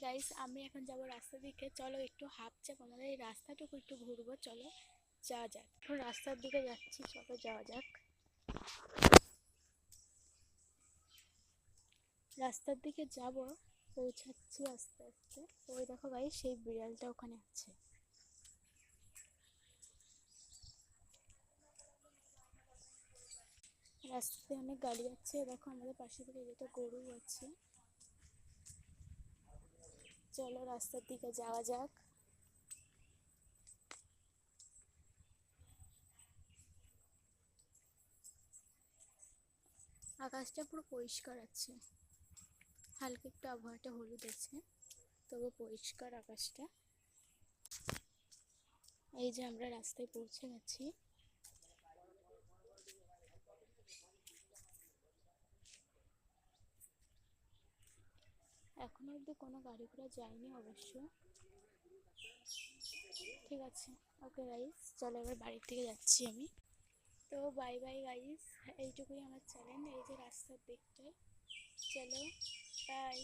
Guys, আমি এখন যাব রাস্তার দিকে। চলো একটু হাফ চ্যাপ আমাদের এই রাস্তাটুকু একটু ঘুরবো। চলো যাওয়া যাক। এখন রাস্তার দিকে যাচ্ছি, চলো যাওয়া যাক। রাস্তার দিকে যাব, পৌঁছাচ্ছি আস্তে আস্তে। ওই দেখো গাইস, সেই বিড়ালটা ওখানে আছে। রাস্তাতে অনেক গাড়ি যাচ্ছে, দেখো আমাদের পাশে থেকে যেটা গরু আছে। চলো রাস্তার দিকে যাওয়া যাক। আকাশটা পুরো পরিষ্কার আছে, হালকা একটু আবহাওয়াটা হলুদ আছে, তবু পরিষ্কার আকাশটা। এই যে আমরা রাস্তায় পৌঁছে গেছি। এখনো অব্দি কোনো গাড়ি ঘোড়া যায়নি অবশ্য। ঠিক আছে, ওকে গাইস, চলো এবার বাড়ির দিকে যাচ্ছি আমি। তো বাই বাই গাইস, এইটুকুই আমার চ্যালেঞ্জ এই যে রাস্তার দিকটায়। চলো বাই।